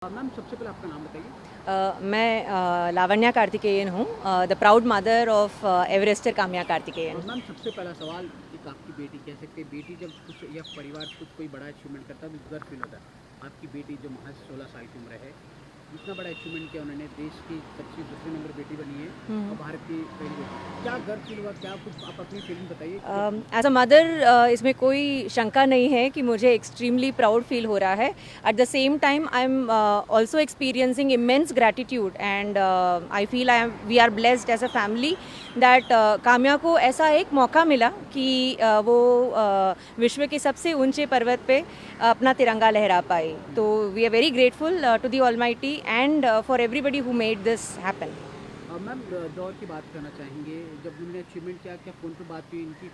Ma'am सबसे पहले आपका नाम बताइए। मैं लावण्या कार्तिकेयन हूँ, the proud mother of Everester Kamya Karthikeyan. और मैम सबसे पहला सवाल, एक आपकी बेटी कह सकते हैं, बेटी जब कुछ या परिवार कुछ कोई बड़ा अचीवमेंट करता है तो गर्व फील होता है। आपकी बेटी जो महज 16 साल की उम्र है, इतना बड़ा अचीवमेंट किया उन्होंने, देश की सबसे दूसरे नंबर बेटी बनी है और भारत की पहली बेटी। क्या गर्व फील हुआ, क्या कुछ आप अपनी फीलिंग बताइए। एज अ मदर इसमें कोई शंका नहीं है कि मुझे एक्सट्रीमली प्राउड फील हो रहा है। At the same time I am also experiencing immense gratitude and I feel we are blessed as a family that Kamya को ऐसा एक मौका मिला कि वो विश्व के सबसे ऊंचे पर्वत पे अपना तिरंगा लहरा पाई। तो we are very grateful to the almighty and for everybody who made this happen. Ma'am दौर की बात करना चाहेंगे, जब उन्होंने अचीवमेंट किया, क्या फ़ोन पे बात हुई इनकी,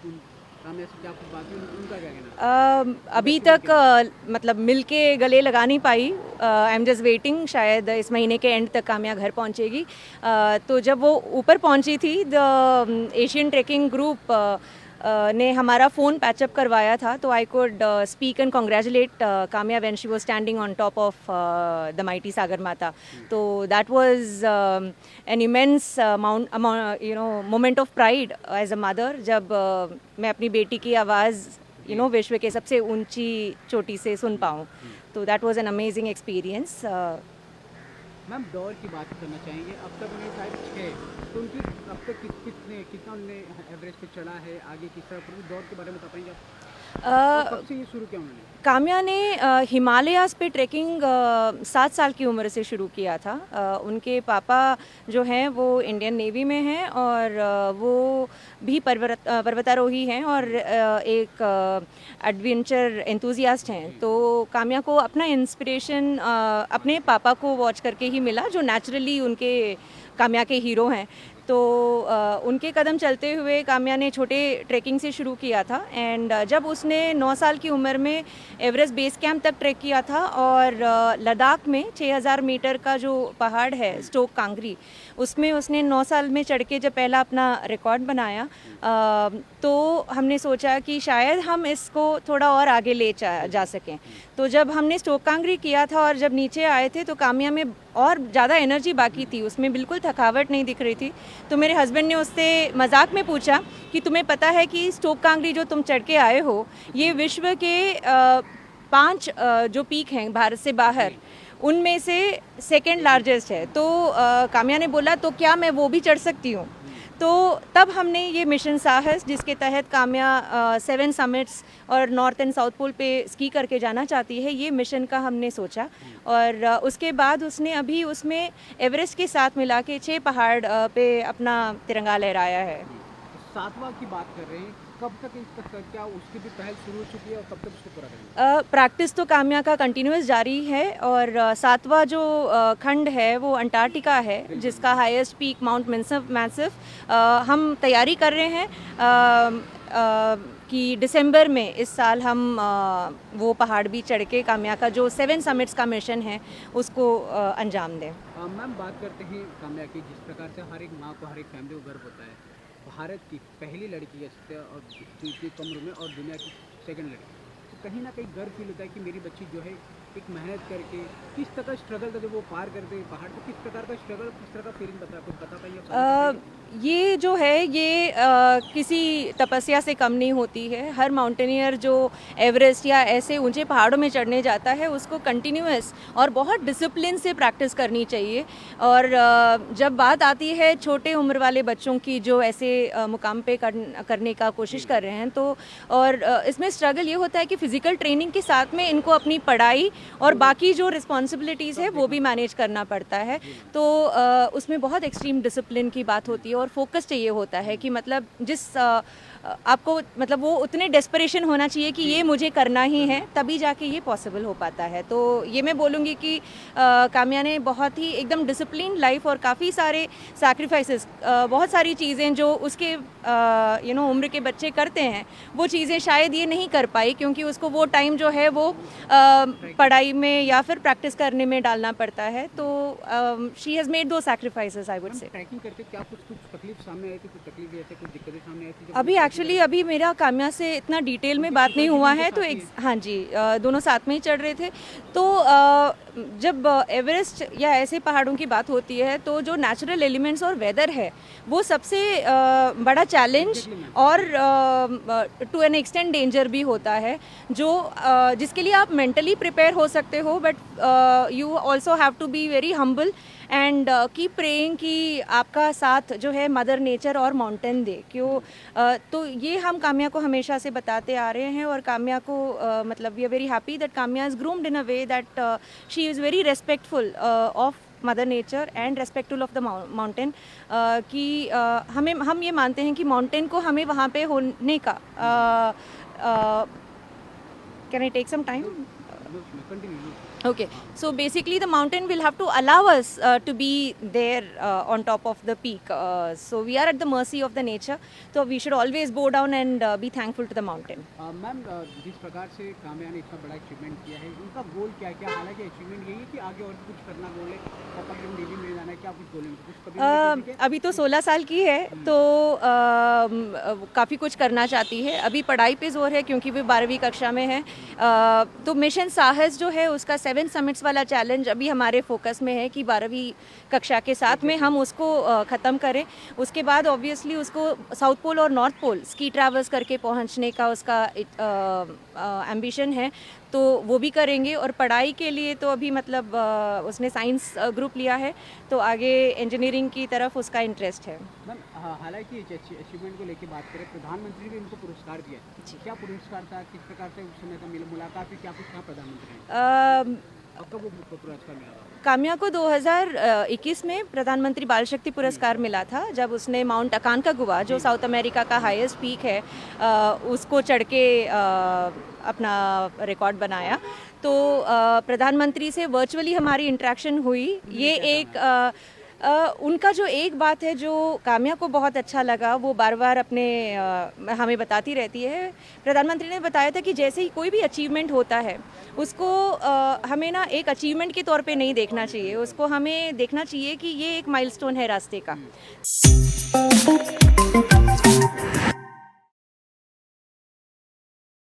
काम ऐसे क्या कुछ बात हुई, उनका क्या कहना? अभी तक मतलब मिल के गले लगा नहीं पाई। आई एम जस्ट वेटिंग, शायद इस महीने के एंड तक काम्या घर पहुंचेगी। तो जब वो ऊपर पहुंची थी, द एशियन ट्रेकिंग ग्रुप ने हमारा फ़ोन पैचअप करवाया था, तो I could speak and congratulate Kamya when she was standing on top of the mighty Sagar Matha. तो that was an immense moment of pride as a mother, जब मैं अपनी बेटी की आवाज़ विश्व के सबसे ऊंची चोटी से सुन पाऊँ। तो that was an amazing experience. Ma'am दौर की बात करना चाहेंगे, अब तक उन्हें शायद 6, तो उनकी अब तक कितना उन्होंने एवरेस्ट पे चढ़ा है, आगे किस तरह पूरे दौर के बारे में बता पाएंगे आप? कब से ये शुरू किया उन्होंने? काम्या ने हिमालयाज़ पे ट्रैकिंग 7 साल की उम्र से शुरू किया था। उनके पापा जो हैं वो इंडियन नेवी में हैं और वो भी पर्वतारोही हैं और एक एडवेंचर एंथुजियास्ट हैं। तो काम्या को अपना इंस्पिरेशन अपने पापा को वॉच करके ही मिला, जो नेचुरली उनके काम्या के हीरो हैं। तो उनके कदम चलते हुए काम्या ने छोटे ट्रैकिंग से शुरू किया था एंड जब उसने 9 साल की उम्र में एवरेस्ट बेस कैंप तक ट्रैक किया था और लद्दाख में 6000 मीटर का जो पहाड़ है स्टोक कांगरी, उसमें उसने 9 साल में चढ़ के जब पहला अपना रिकॉर्ड बनाया, तो हमने सोचा कि शायद हम इसको थोड़ा और आगे ले जा सकें। तो जब हमने स्टोक कांगरी किया था और जब नीचे आए थे तो काम्या में और ज़्यादा एनर्जी बाकी थी, उसमें बिल्कुल थकावट नहीं दिख रही थी। तो मेरे हस्बैंड ने उससे मजाक में पूछा कि तुम्हें पता है कि स्टोक कांगरी जो तुम चढ़ के आए हो, ये विश्व के 5 जो पीक हैं भारत से बाहर, उनमें से सेकेंड लार्जेस्ट है। तो काम्या ने बोला तो क्या मैं वो भी चढ़ सकती हूँ? तो तब हमने ये मिशन साहस, जिसके तहत काम्या 7 समिट्स और नॉर्थ एंड साउथ पोल पे स्की करके जाना चाहती है, ये मिशन का हमने सोचा। और उसके बाद उसने अभी उसमें एवरेस्ट के साथ मिला के 6 पहाड़ पे अपना तिरंगा लहराया है। 7वां की बात कर रहे हैं, कब तक इसका क्या उसकी भी पहल शुरू हो चुकी है और कब तक उसको पूरा करेंगे? प्रैक्टिस तो काम्या का कंटिन्यूस जारी है और 7वां जो खंड है वो अंटार्कटिका है, जिसका हाईएस्ट पीक माउंट मैसिव। हम तैयारी कर रहे हैं कि दिसंबर में इस साल हम वो पहाड़ भी चढ़ के काम्या का जो 7 समिट्स का मिशन है उसको अंजाम दें। मैम बात करते हैं काम्या की, जिस प्रकार से हर एक माँ को, हर एक फैमिली को गर्व होता है, भारत की पहली लड़की है और इतनी कम उम्र में और दुनिया की सेकंड लड़की, तो कहीं ना कहीं गर्व फील होता है कि मेरी बच्ची जो है एक मेहनत करके किस तरह का स्ट्रगल था जब वो पार करते पहाड़, तो किस प्रकार का स्ट्रगल, किस तरह का फीलिंग बता पाइए? ये जो है ये किसी तपस्या से कम नहीं होती है। हर माउंटेनियर जो एवरेस्ट या ऐसे ऊंचे पहाड़ों में चढ़ने जाता है, उसको कंटिन्यूअस और बहुत डिसिप्लिन से प्रैक्टिस करनी चाहिए। और जब बात आती है छोटे उम्र वाले बच्चों की जो ऐसे मुकाम पे करने का कोशिश कर रहे हैं, तो और इसमें स्ट्रगल ये होता है कि फिज़िकल ट्रेनिंग के साथ में इनको अपनी पढ़ाई और बाकी जो रिस्पॉन्सिबिलिटीज़ है वो भी मैनेज करना पड़ता है। तो उसमें बहुत एक्सट्रीम डिसिप्लिन की बात होती है और फोकस चाहिए होता है कि मतलब जिस आपको मतलब वो उतने डेस्परेशन होना चाहिए कि ये मुझे करना ही है, तभी जाके ये पॉसिबल हो पाता है। तो ये मैं बोलूँगी कि काम्या ने बहुत ही एकदम डिसिप्लिन लाइफ और काफ़ी सारे सैक्रिफाइसेस, बहुत सारी चीज़ें जो उसके उम्र के बच्चे करते हैं, वो चीज़ें शायद ये नहीं कर पाई क्योंकि उसको वो टाइम जो है वो पढ़ाई में या फिर प्रैक्टिस करने में डालना पड़ता है। तो she has made those sacrifices, I would say. Trekking करके क्या कुछ तकलीफ सामने आई थी, कुछ तकलीफ ऐसे कुछ दिक्कतें सामने आई थी? अभी एक्चुअली अभी मेरा काम्या से इतना डिटेल में बात नहीं हुआ है, तो हाँ जी, दोनों साथ में ही चढ़ रहे थे। तो जब एवरेस्ट या ऐसे पहाड़ों की बात होती है तो जो नेचुरल एलिमेंट्स और वेदर है वो सबसे बड़ा चैलेंज और टू एन एक्सटेंड डेंजर भी होता है, जो जिसके लिए आप मेंटली प्रिपेयर हो सकते हो, but you also have to be very humble and keep praying कि आपका साथ जो है मदर नेचर और माउंटेन दे। क्यों तो ये हम काम्या को हमेशा से बताते आ रहे हैं, और काम्या को मतलब we are very happy that Kamya is groomed in a way that she is very respectful of mother nature and respectful of the mountain. कि हम ये मानते हैं कि माउंटेन को हमें वहाँ पे होने का can I take some time? Okay, so basically the mountain will have to allow us to be there on top of the peak. So we are at the mercy of the nature. So we should always bow down and be thankful to the mountain. Ma'am, जिस प्रकार से काम्या ने इतना बड़ा achievement किया है, उनका गोल क्या क्या? हालांकि अचीवमेंट यही है कि आगे और कुछ करना गोल है, और पकड़ नेवी में जाना है, क्या कुछ गोल है? कुछ कभी अभी तो 16 साल की है, तो काफ़ी कुछ करना चाहती है। अभी पढ़ाई पे जोर है क्योंकि वो 12वीं कक्षा में है। तो मिशन साहस जो है उसका 7 समिट्स वाला चैलेंज अभी हमारे फोकस में है कि 12वीं कक्षा के साथ में हम उसको ख़त्म करें। उसके बाद ऑब्वियसली उसको साउथ पोल और नॉर्थ पोल स्की ट्रैवर्स करके पहुंचने का उसका एम्बिशन है, तो वो भी करेंगे। और पढ़ाई के लिए तो अभी मतलब उसने साइंस ग्रुप लिया है, तो आगे इंजीनियरिंग की तरफ उसका इंटरेस्ट है। मैम, हालांकि अचीवमेंट को लेकर बात करें, प्रधानमंत्री ने इनको पुरस्कार दिया, क्या पुरस्कार था, किस प्रकार से उस समय का मुलाकात हुई, क्या कुछ कहा प्रधानमंत्री ने? आपका वो पुरस्कार मिला था? काम्या को 2021 में प्रधानमंत्री बाल शक्ति पुरस्कार मिला था, जब उसने माउंट अकानकागुआ, जो साउथ अमेरिका का हाईएस्ट पीक है, उसको चढ़ के अपना रिकॉर्ड बनाया। तो प्रधानमंत्री से वर्चुअली हमारी इंटरेक्शन हुई। ये एक उनका जो एक बात है जो काम्या को बहुत अच्छा लगा, वो बार बार अपने हमें बताती रहती है। प्रधानमंत्री ने बताया था कि जैसे ही कोई भी अचीवमेंट होता है उसको हमें ना एक अचीवमेंट के तौर पे नहीं देखना चाहिए, उसको हमें देखना चाहिए कि ये एक माइलस्टोन है रास्ते का।